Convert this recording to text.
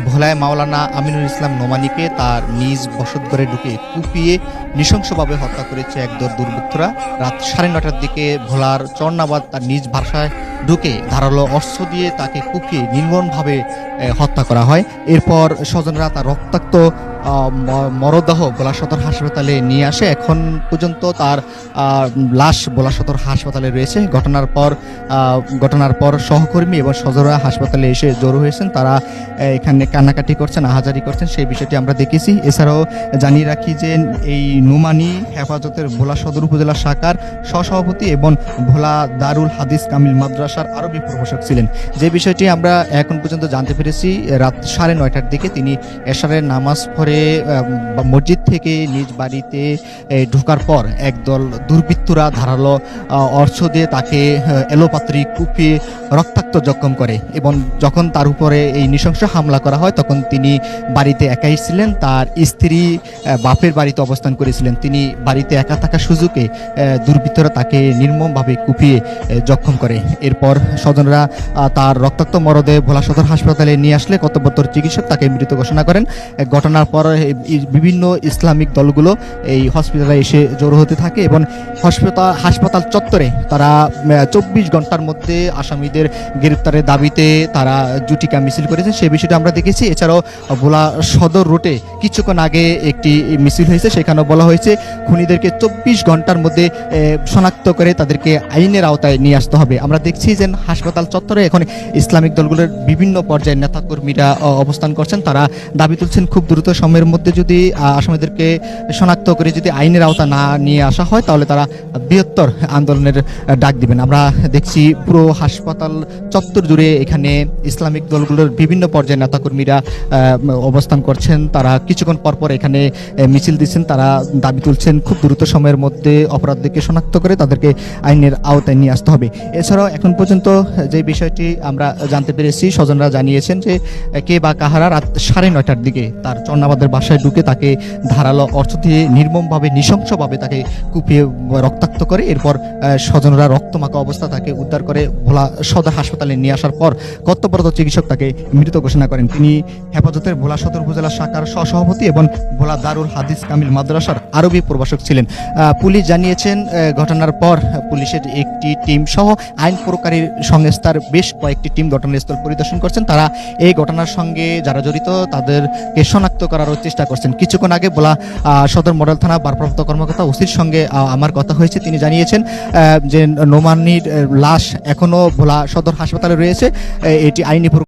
ভোলায় মাওলানা আমিনুল ইসলাম নোমানীকে তার নিজ বসতঘরে ঢুকে কুপিয়ে নৃশংসভাবে হত্যা করেছে একদল দুর্বৃত্তরা। রাত 9:30টার দিকে ভোলার চরনাবাদ তার নিজ বাসায় ঢুকে ধারালো অস্ত্র দিয়ে তাকে কুপিয়ে নির্মমভাবে হত্যা করা হয়। এরপর স্বজনরা তার রক্তাক্ত মরদেহ ভোলা সদর হাসপাতালে নিয়ে আসে। এখন পর্যন্ত তার লাশ ভোলা সদর হাসপাতালে রয়েছে। ঘটনার পর সহকর্মী এবং স্বজনরা হাসপাতালে এসে জড়ো হয়েছেন। তারা এখানে কান্নাকাটি করছেন, আহাজারি করছেন, সেই বিষয়টি আমরা দেখেছি। এছাড়াও জানিয়ে রাখি যে এই নোমানী হেফাজতের ভোলা সদর উপজেলা শাখার সহসভাপতি এবং ভোলা দারুল হাদিস কামিল মাদ্রাসার আরবি প্রভাষক ছিলেন। যে বিষয়টি আমরা এখন পর্যন্ত জানতে পেরেছি, রাত 9:30টার দিকে তিনি এশারের নামাজ পড়ে মসজিদ থেকে নিজ বাড়িতে ঢোকার পর একদল দুর্বৃত্তরা ধারালো অস্ত্র দিয়ে তাকে এলোপাত্রি কুপিয়ে রক্তাক্ত জখম করে এবং যখন তার উপরে এই নৃশংস হামলা করা হয় তখন তিনি বাড়িতে একাই ছিলেন। তার স্ত্রী বাপের বাড়িতে অবস্থান করেছিলেন। তিনি বাড়িতে একা থাকা সুযোগে দুর্বৃত্তরা তাকে নির্মমভাবে কুপিয়ে জখম করে। এরপর স্বজনরা তার রক্তাক্ত মরদেহ ভোলা সদর হাসপাতালে নিয়ে আসলে কর্তব্যরত চিকিৎসক তাকে মৃত ঘোষণা করেন। ঘটনার পর বিভিন্ন ইসলামিক দলগুলো এই হসপিটালে এসে জড়ো হতে থাকে এবং হাসপাতাল চত্বরে তারা 24 ঘন্টার মধ্যে আসামিদের গ্রেপ্তারের দাবিতে তারা জুটিকা মিছিল করেছে। সেই বিষয়টা আমরা দেখেছি। এছাড়াও ভোলা সদর রোডে কিছুক্ষণ আগে একটি মিছিল হয়েছে, সেখানেও বলা হয়েছে খুনিদেরকে 24 ঘন্টার মধ্যে শনাক্ত করে তাদেরকে আইনের আওতায় নিয়ে আসতে হবে। আমরা দেখছি যে হাসপাতাল চত্বরে এখন ইসলামিক দলগুলোর বিভিন্ন পর্যায়ের নেতাকর্মীরা অবস্থান করছেন। তারা দাবি তুলছেন খুব দ্রুত সময়ের মধ্যে যদি আসামিদেরকে শনাক্ত করে যদি আইনের আওতা না নিয়ে আসা হয় তাহলে তারা বৃহত্তর আন্দোলনের ডাক দিবেন। আমরা দেখছি পুরো হাসপাতাল চত্বর জুড়ে এখানে ইসলামিক দলগুলোর বিভিন্ন পর্যায়ের নেতাকর্মীরা অবস্থান করছেন। তারা কিছুক্ষণ পরপর এখানে মিছিল দিচ্ছেন। তারা দাবি তুলছেন খুব দ্রুত সময়ের মধ্যে অপরাধীকে শনাক্ত করে তাদেরকে আইনের আওতায় নিয়ে আসতে হবে। এছাড়াও এখন পর্যন্ত যে বিষয়টি আমরা জানতে পেরেছি, স্বজনরা জানিয়েছেন যে কে বা কাহারা রাত 9:30টার দিকে তার চরনাবাদের বাসায় ঢুকে তাকে ধারালো অস্ত্র দিয়ে নির্মমভাবে নৃশংসভাবে তাকে কুপিয়ে রক্তাক্ত করে। এরপর স্বজনরা রক্তমাখা অবস্থা তাকে উদ্ধার করে ভোলা সদর হাসপাতালে নিয়ে আসার পর কর্তব্যরত চিকিৎসক তাকে মৃত ঘোষণা করেন। তিনি হেফাজতের ভোলা সদর উপজেলা শাখার সহসভাপতি এবং ভোলা দারুল হাদিস কামিল মাদ্রাসার আরবি প্রভাষক ছিলেন। পুলিশ জানিয়েছেন ঘটনার পর পুলিশের একটি টিম সহ আইন প্রকারী সংস্থার বেশ কয়েকটি টিম ঘটনাস্থল পরিদর্শন করছেন। তারা এই ঘটনার সঙ্গে যারা জড়িত তাদেরকে শনাক্ত করার চেষ্টা করছেন। কিছুক্ষণ আগে ভোলা সদর মডেল থানা ভারপ্রাপ্ত কর্মকর্তা ওসির সঙ্গে আমার কথা হয়েছে। তিনি জানিয়েছেন যে নোমানীর লাশ এখনো ভোলা সদর হাসপাতালে রয়েছে। এটি আইনি